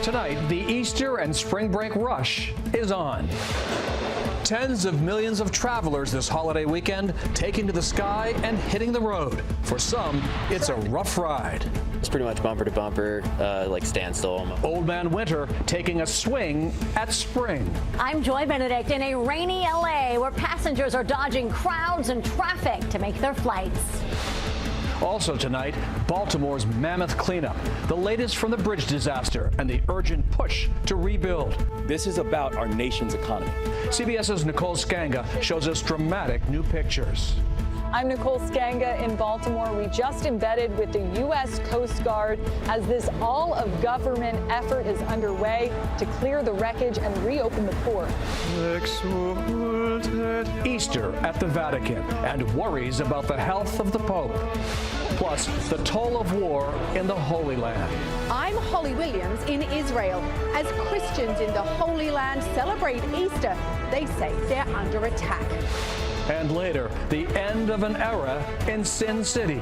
Tonight, the Easter and spring break rush is on. Tens of millions of travelers this holiday weekend taking to the sky and hitting the road. For some, it's a rough ride. It's pretty much bumper to bumper, like standstill almost. Old Man Winter taking a swing at spring. I'm Joy Benedict in a rainy LA where passengers are dodging crowds and traffic to make their flights. Also tonight, Baltimore's mammoth cleanup, the latest from the bridge disaster, and the urgent push to rebuild. This is about our nation's economy. CBS's Nicole Skanga shows us dramatic new pictures. I'm Nicole Skanga in Baltimore. We just embedded with the U.S. Coast Guard as this all-of-government effort is underway to clear the wreckage and reopen the port. Easter at the Vatican and worries about the health of the Pope. Plus, the toll of war in the Holy Land. I'm Holly Williams in Israel. As Christians in the Holy Land celebrate Easter, they say they're under attack. And later, the end of an era in Sin City.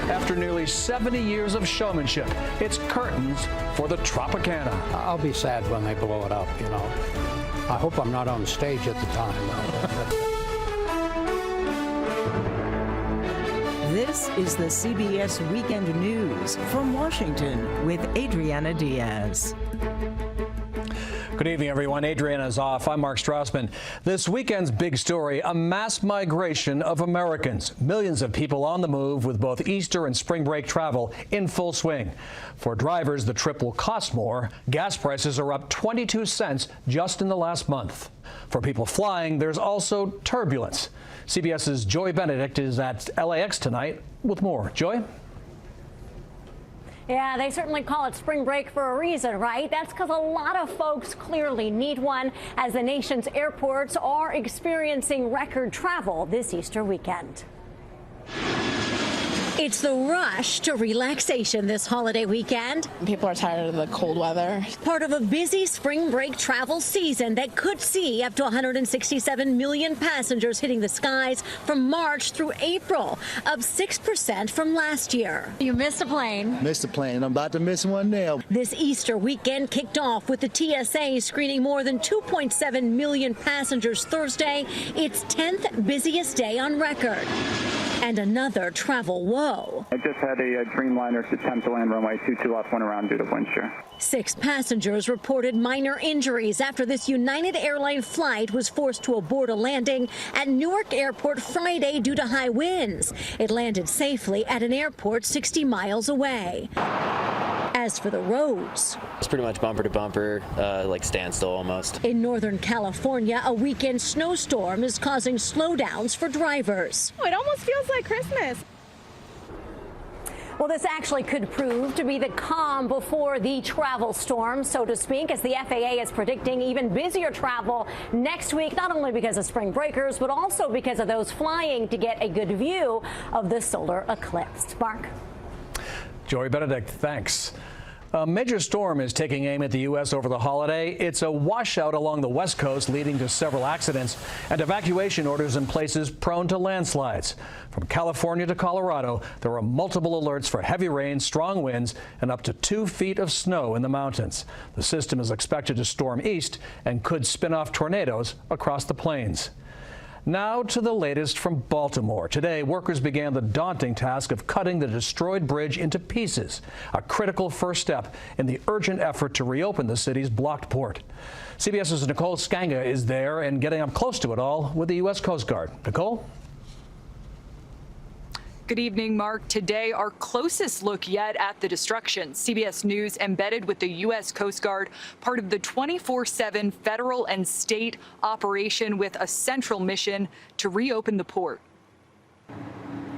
After nearly 70 years of showmanship, it's curtains for the Tropicana. I'll be sad when they blow it up, you know. I hope I'm not on stage at the time. This is the CBS Weekend News from Washington with Adriana Diaz. Good evening, everyone. Adriana's off. I'm Mark Strassman. This weekend's big story, a mass migration of Americans. Millions of people on the move with both Easter and spring break travel in full swing. For drivers, the trip will cost more. Gas prices are up 22 cents just in the last month. For people flying, there's also turbulence. CBS's Joy Benedict is at LAX tonight with more. Joy? Yeah, they certainly call it spring break for a reason, right? That's because a lot of folks clearly need one as the nation's airports are experiencing record travel this Easter weekend. It's the rush to relaxation this holiday weekend. People are tired of the cold weather. Part of a busy spring break travel season that could see up to 167 million passengers hitting the skies from March through April, up 6% from last year. You missed a plane. Missed a plane, and I'm about to miss one now. This Easter weekend kicked off with the TSA screening more than 2.7 million passengers Thursday, its 10th busiest day on record. And another travel woe. I just had a Dreamliner attempt to land runway 22 left, went around due to wind shear. 6 passengers reported minor injuries after this United Airlines flight was forced to abort a landing at Newark Airport Friday due to high winds. It landed safely at an airport 60 miles away. As for the roads, It's pretty much bumper to bumper, like standstill almost. in Northern California, a weekend snowstorm is causing slowdowns for drivers. It almost feels like Christmas. Well, this actually could prove to be the calm before the travel storm, so to speak, as the FAA is predicting even busier travel next week, not only because of spring breakers, but also because of those flying to get a good view of the solar eclipse. Mark? Joy Benedict, thanks. A major storm is taking aim at the U.S. over the holiday. It's a washout along the West Coast, leading to several accidents and evacuation orders in places prone to landslides. From California to Colorado, there are multiple alerts for heavy rain, strong winds, and up to 2 feet of snow in the mountains. The system is expected to storm east and could spin off tornadoes across the plains. Now to the latest from Baltimore. Today, workers began the daunting task of cutting the destroyed bridge into pieces, a critical first step in the urgent effort to reopen the city's blocked port. CBS's Nicole Skanga is there and getting up close to it all with the U.S. Coast Guard. Nicole? Good evening, Mark. Today, our closest look yet at the destruction. CBS News embedded with the U.S. Coast Guard, part of the 24/7 federal and state operation with a central mission to reopen the port.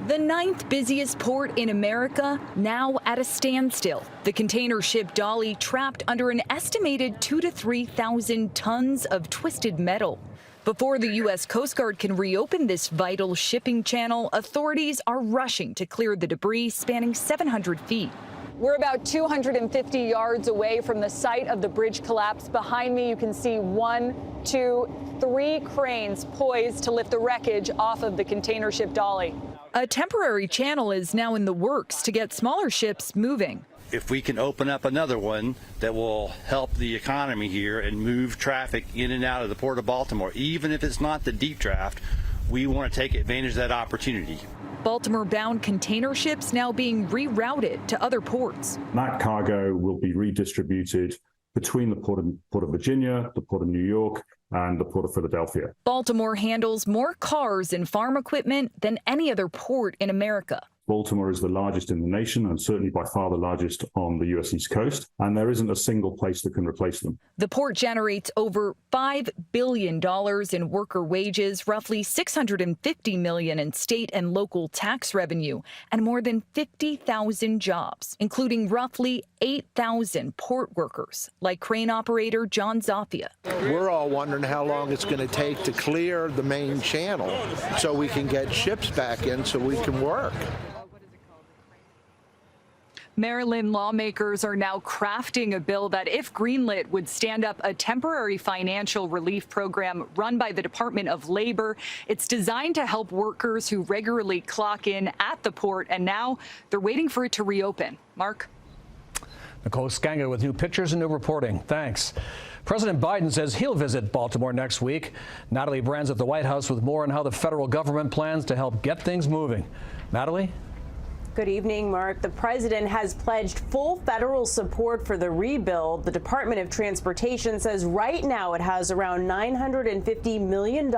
The 9th busiest port in America now at a standstill. The container ship Dolly trapped under an estimated 2,000 to 3,000 tons of twisted metal. Before the U.S. Coast Guard can reopen this vital shipping channel, authorities are rushing to clear the debris spanning 700 feet. We're about 250 yards away from the site of the bridge collapse. Behind me, you can see 1, 2, 3 cranes poised to lift the wreckage off of the container ship Dolly. A temporary channel is now in the works to get smaller ships moving. If we can open up another one that will help the economy here and move traffic in and out of the Port of Baltimore, even if it's not the deep draft, we want to take advantage of that opportunity. Baltimore-bound container ships now being rerouted to other ports. That cargo will be redistributed between the Port of Virginia, the Port of New York, and the Port of Philadelphia. Baltimore handles more cars and farm equipment than any other port in America. Baltimore is the largest in the nation and certainly by far the largest on the U.S. East Coast, and there isn't a single place that can replace them. The port generates over $5 billion in worker wages, roughly $650 million in state and local tax revenue, and more than 50,000 jobs, including roughly 8,000 port workers, like crane operator John Zafia. We're all wondering how long it's going to take to clear the main channel so we can get ships back in so we can work. Maryland lawmakers are now crafting a bill that, if greenlit, would stand up a temporary financial relief program run by the Department of Labor. It's designed to help workers who regularly clock in at the port, and now they're waiting for it to reopen. Mark? Nicole Skanga with new pictures and new reporting. Thanks. President Biden says he'll visit Baltimore next week. Natalie Brand's at the White House with more on how the federal government plans to help get things moving. Natalie? Good evening, Mark. The president has pledged full federal support for the rebuild. The Department of Transportation says right now it has around $950 million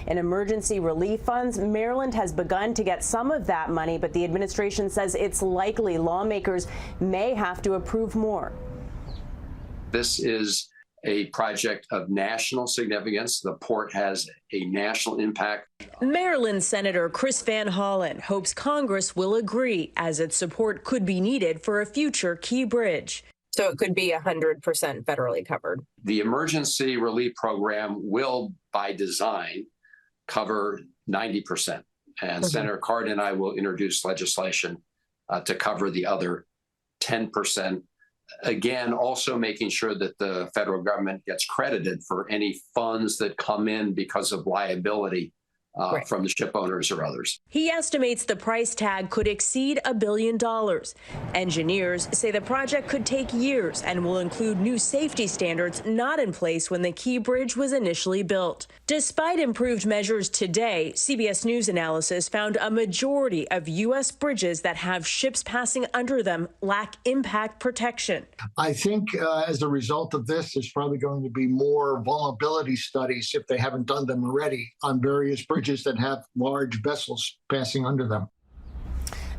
in emergency relief funds. Maryland has begun to get some of that money, but the administration says it's likely lawmakers may have to approve more. This is a project of national significance. The port has a national impact. Maryland Senator Chris Van Hollen hopes Congress will agree, as its support could be needed for a future key bridge. So it could be 100% federally covered. The emergency relief program will, by design, cover 90%. And Senator Cardin and I will introduce legislation to cover the other 10%. Again, also making sure that the federal government gets credited for any funds that come in because of liability from the ship owners or others. He estimates the price tag could exceed $1 billion. Engineers say the project could take years and will include new safety standards not in place when the Key Bridge was initially built. Despite improved measures today, CBS News analysis found a majority of U.S. bridges that have ships passing under them lack impact protection. I think as a result of this, there's probably going to be more vulnerability studies, if they haven't done them already, on various bridges that have large vessels passing under them.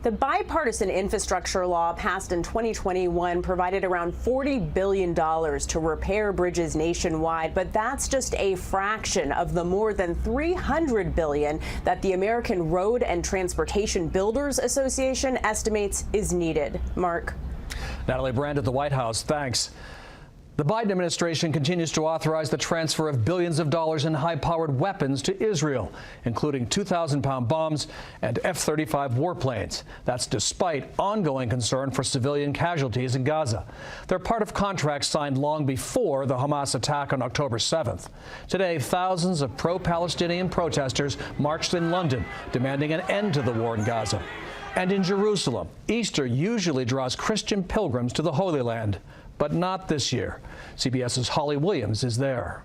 The bipartisan infrastructure law passed in 2021 provided around $40 billion to repair bridges nationwide, but that's just a fraction of the more than $300 billion that the American Road and Transportation Builders Association estimates is needed. Mark? Natalie Brand at the White House. Thanks. The Biden administration continues to authorize the transfer of billions of dollars in high-powered weapons to Israel, including 2,000-pound bombs and F-35 warplanes. That's despite ongoing concern for civilian casualties in Gaza. They're part of contracts signed long before the Hamas attack on October 7th. Today, thousands of pro-Palestinian protesters marched in London, demanding an end to the war in Gaza. And in Jerusalem, Easter usually draws Christian pilgrims to the Holy Land. But not this year. CBS's Holly Williams is there.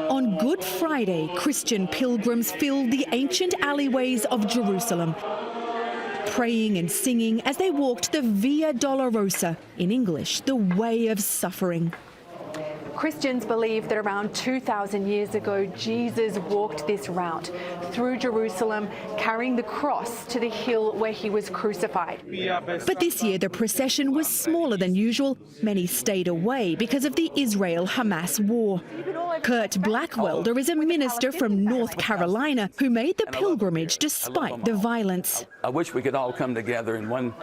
On Good Friday, Christian pilgrims filled the ancient alleyways of Jerusalem, praying and singing as they walked the Via Dolorosa, in English, the Way of Suffering. Christians believe that around 2,000 years ago, Jesus walked this route through Jerusalem, carrying the cross to the hill where he was crucified. But this year, the procession was smaller than usual. Many stayed away because of the Israel-Hamas war. Kurt Blackwelder is a minister from North Carolina who made the pilgrimage despite the violence. I wish we could all come together in one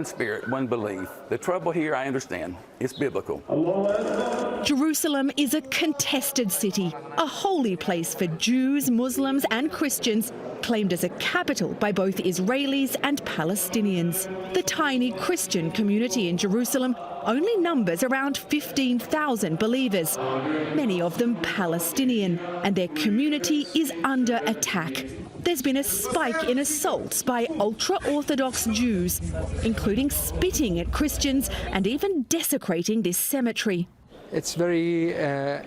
spirit, one belief. The trouble here, I understand, it's biblical. Jerusalem is a contested city, a holy place for Jews, Muslims and Christians, claimed as a capital by both Israelis and Palestinians. The tiny Christian community in Jerusalem only numbers around 15,000 believers, many of them Palestinian, and their community is under attack. there's been a spike in assaults by ultra-Orthodox Jews, including spitting at Christians and even desecrating this cemetery. It's very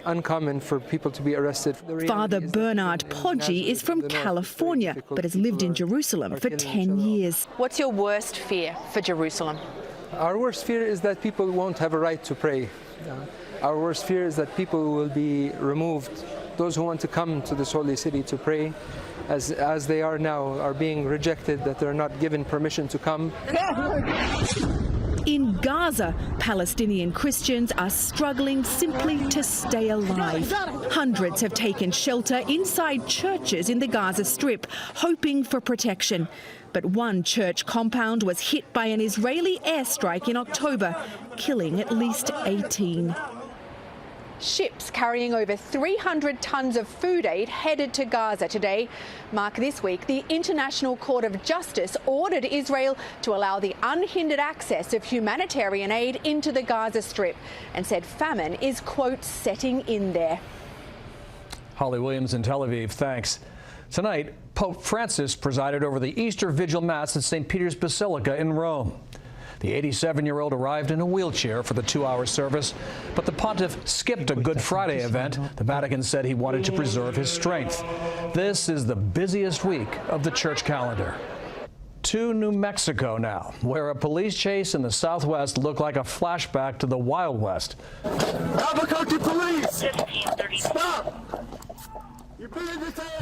uncommon for people to be arrested. Father Bernard Poggi is from California, but has lived in Jerusalem for 10 years. What's your worst fear for Jerusalem? Our worst fear is that people won't have a right to pray. Our worst fear is that people will be removed. Those who want to come to this holy city to pray, as they are now, are being rejected, that they're not given permission to come. In Gaza, Palestinian Christians are struggling simply to stay alive. Hundreds have taken shelter inside churches in the Gaza Strip, hoping for protection. But one church compound was hit by an Israeli airstrike in October, killing at least 18. Ships carrying over 300 tons of food aid headed to Gaza today. Mark, this week, the International Court of Justice ordered Israel to allow the unhindered access of humanitarian aid into the Gaza Strip and said famine is, quote, setting in there. Holly Williams in Tel Aviv, thanks. Tonight, Pope Francis presided over the Easter Vigil Mass at St. Peter's Basilica in Rome. The 87-year-old arrived in a wheelchair for the 2-hour service, but the pontiff skipped a Good Friday event. The Vatican said he wanted to preserve his strength. This is the busiest week of the church calendar. To New Mexico now, where a police chase in the Southwest looked like a flashback to the Wild West. Albuquerque police! Stop!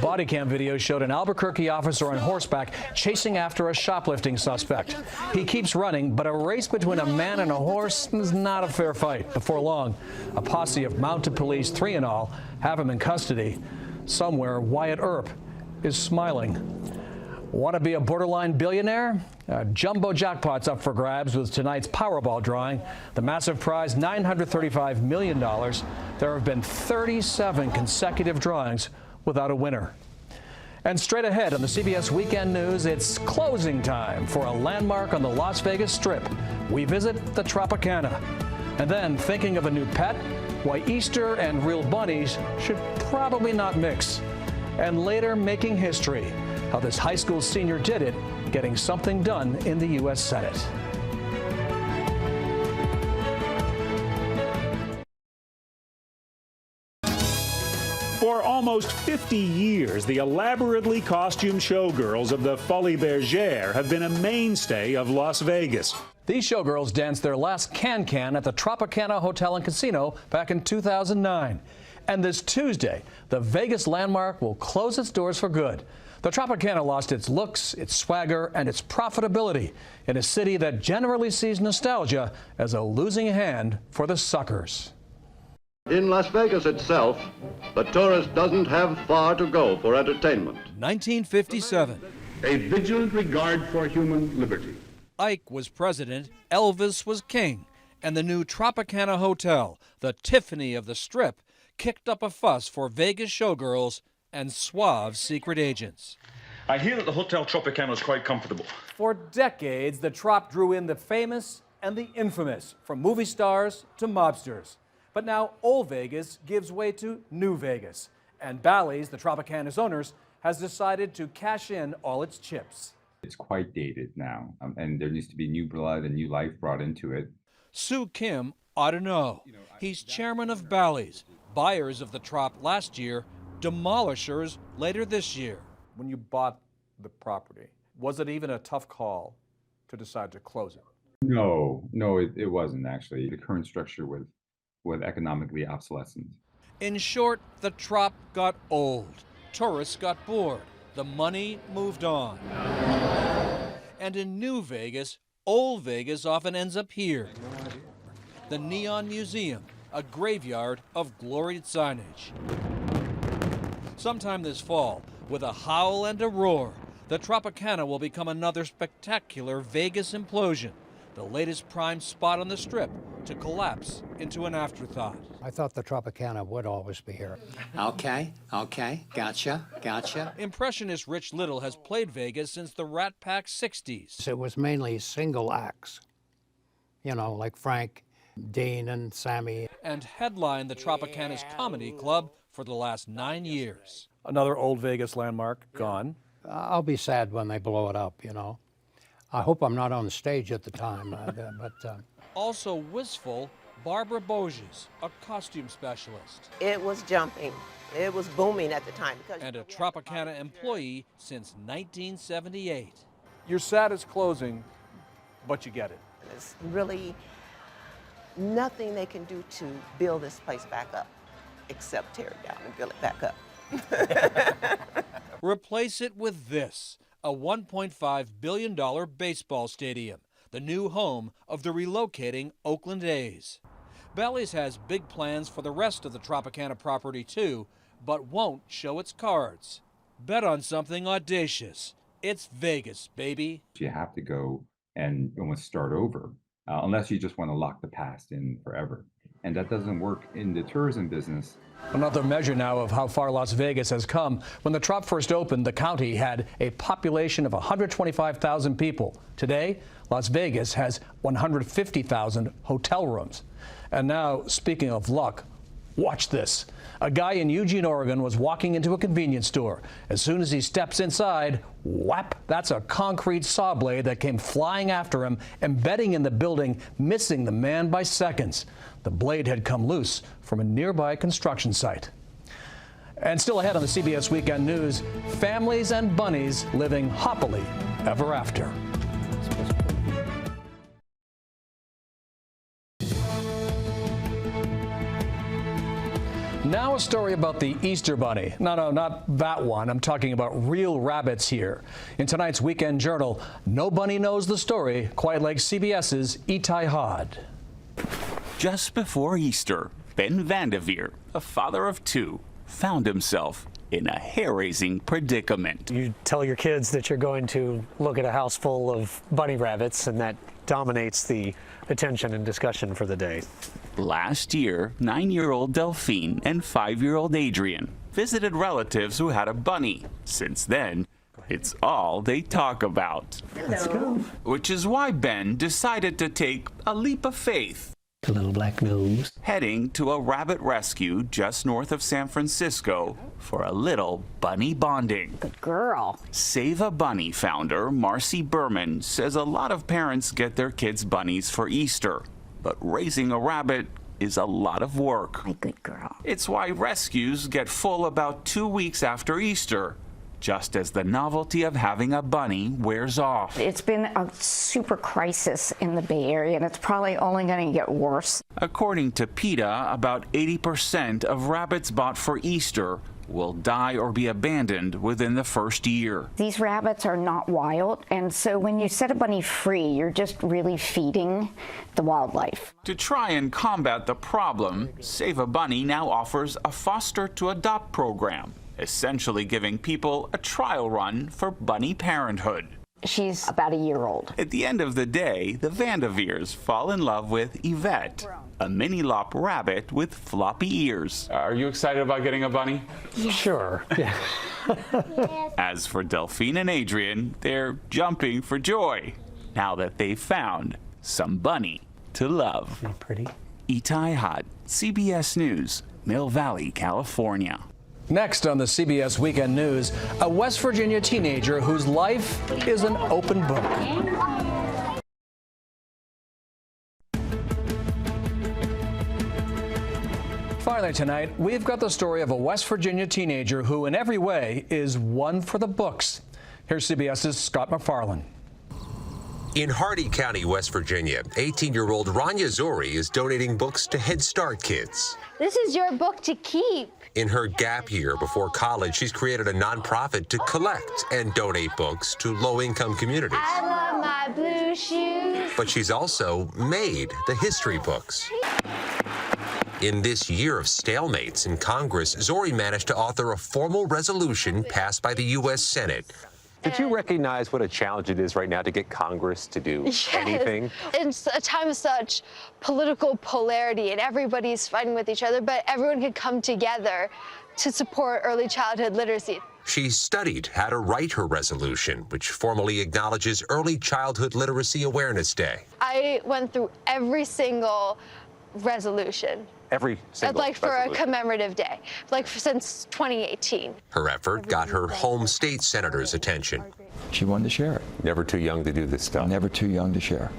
Body cam video showed an Albuquerque officer on horseback chasing after a shoplifting suspect. He keeps running, but a race between a man and a horse is not a fair fight. Before long, a posse of mounted police, 3 in all, have him in custody. Somewhere, Wyatt Earp is smiling. Want to be a borderline billionaire? Jumbo jackpot's up for grabs with tonight's Powerball drawing. The massive prize, $935 million. There have been 37 consecutive drawings without a winner. And straight ahead on the CBS Weekend News, it's closing time for a landmark on the Las Vegas Strip. We visit the Tropicana. And then, thinking of a new pet? Why Easter and real bunnies should probably not mix. And later, making history. How this high school senior did it, getting something done in the U.S. Senate. For almost 50 years, the elaborately costumed showgirls of the Folies Bergère have been a mainstay of Las Vegas. These showgirls danced their last can-can at the Tropicana Hotel and Casino back in 2009. And this Tuesday, the Vegas landmark will close its doors for good. The Tropicana lost its looks, its swagger, and its profitability in a city that generally sees nostalgia as a losing hand for the suckers. In Las Vegas itself, the tourist doesn't have far to go for entertainment. 1957. A vigilant regard for human liberty. Ike was president, Elvis was king, and the new Tropicana Hotel, the Tiffany of the Strip, kicked up a fuss for Vegas showgirls and suave secret agents. I hear that the Hotel Tropicana is quite comfortable. For decades, the Trop drew in the famous and the infamous, from movie stars to mobsters. But now Old Vegas gives way to New Vegas, and Bally's, the Tropicana's owners, has decided to cash in all its chips. It's quite dated now, and there needs to be new blood and new life brought into it. Sue Kim ought to know. He's chairman of Bally's, buyers of the Trop last year, demolishers later this year. When you bought the property, was it even a tough call to decide to close it? No, it wasn't actually. The current structure was economically obsolescent. In short, the Trop got old. Tourists got bored. The money moved on. And in New Vegas, Old Vegas often ends up here. The Neon Museum, a graveyard of gloried signage. Sometime this fall, with a howl and a roar, the Tropicana will become another spectacular Vegas implosion, the latest prime spot on the Strip to collapse into an afterthought. I thought the Tropicana would always be here. Okay, gotcha. Impressionist Rich Little has played Vegas since the Rat Pack 60s. It was mainly single acts, like Frank, Dean, and Sammy. And headlined the Tropicana's comedy club for the last 9 years. Another Old Vegas landmark gone. I'll be sad when they blow it up, you know. I hope I'm not on the stage at the time, Also wistful, Barbara Boges, a costume specialist. It was jumping. It was booming at the time. And a Tropicana employee since 1978. You're sad it's closing, but you get it. There's really nothing they can do to build this place back up, except tear it down and build it back up. Replace it with this, a $1.5 billion baseball stadium, the new home of the relocating Oakland A's. Bally's has big plans for the rest of the Tropicana property too, but won't show its cards. Bet on something audacious. It's Vegas, baby. You have to go and almost start over, unless you just want to lock the past in forever. And that doesn't work in the tourism business. Another measure now of how far Las Vegas has come. When the Trop first opened, the county had a population of 125,000 people. Today, Las Vegas has 150,000 hotel rooms. And now, speaking of luck, watch this. A guy in Eugene, Oregon was walking into a convenience store. As soon as he steps inside, whap, that's a concrete saw blade that came flying after him, embedding in the building, missing the man by seconds. The blade had come loose from a nearby construction site. And still ahead on the CBS Weekend News, families and bunnies living happily ever after. Now a story about the Easter Bunny. No, not that one. I'm talking about real rabbits here. In tonight's Weekend Journal, no bunny knows the story quite like CBS's Itai Hod. Just before Easter, Ben Vanderveer, a father of two, found himself in a hair-raising predicament. You tell your kids that you're going to look at a house full of bunny rabbits, and that dominates the attention and discussion for the day. Last year, 9-year-old Delphine and 5-year-old Adrian visited relatives who had a bunny. Since then, it's all they talk about. Let's go. Which is why Ben decided to take a leap of faith. The little black nose. Heading to a rabbit rescue just north of San Francisco for a little bunny bonding. Good girl. Save a Bunny founder Marcy Berman says a lot of parents get their kids bunnies for Easter, but raising a rabbit is a lot of work. My good girl. It's why rescues get full about 2 weeks after Easter, just as the novelty of having a bunny wears off. It's been a super crisis in the Bay Area, and it's probably only going to get worse. According to PETA, about 80% of rabbits bought for Easter will die or be abandoned within the first year. These rabbits are not wild, and so when you set a bunny free, you're just really feeding the wildlife. To try and combat the problem, Save a Bunny now offers a foster to adopt program, essentially giving people a trial run for bunny parenthood. She's about a year old. At the end of the day, the Vanderveers fall in love with Yvette, a mini-lop rabbit with floppy ears. Are you excited about getting a bunny? Yes. Sure. Yeah. As for Delphine and Adrian, they're jumping for joy now that they've found some bunny to love. Isn't it pretty? Itai Hod, CBS News, Mill Valley, California. Next on the CBS Weekend News, a West Virginia teenager whose life is an open book. Finally tonight, we've got the story of a West Virginia teenager who in every way is one for the books. Here's CBS's Scott McFarlane. In Hardy County, West Virginia, 18-year-old Rania Zori is donating books to Head Start kids. This is your book to keep. In her gap year before college, she's created a nonprofit to collect and donate books to low-income communities. I love my blue shoes. But she's also made the history books. In this year of stalemates in Congress, Zori managed to author a formal resolution passed by the U.S. Senate. Did you recognize what a challenge it is right now to get Congress to do anything? It's a time of such political polarity and everybody's fighting with each other, but everyone could come together to support early childhood literacy. She studied how to write her resolution, which formally acknowledges Early Childhood Literacy Awareness Day. I went through every single resolution every single like for a resolution. commemorative day, like since 2018. Her effort got her home state senator's attention. She wanted to share it. Never too young to do this stuff. Never too young to share.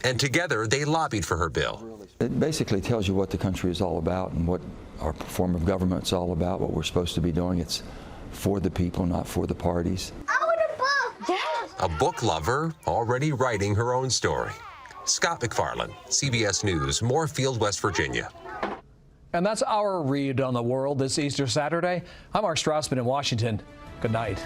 And together they lobbied for her bill. It basically tells you what the country is all about and what our form of government's all about, what we're supposed to be doing. It's for the people, not for the parties. I want a book. Yes. A book lover already writing her own story. Scott McFarland, CBS News, Moorfield, West Virginia. And that's our read on the world this Easter Saturday. I'm Mark Strassman in Washington. Good night.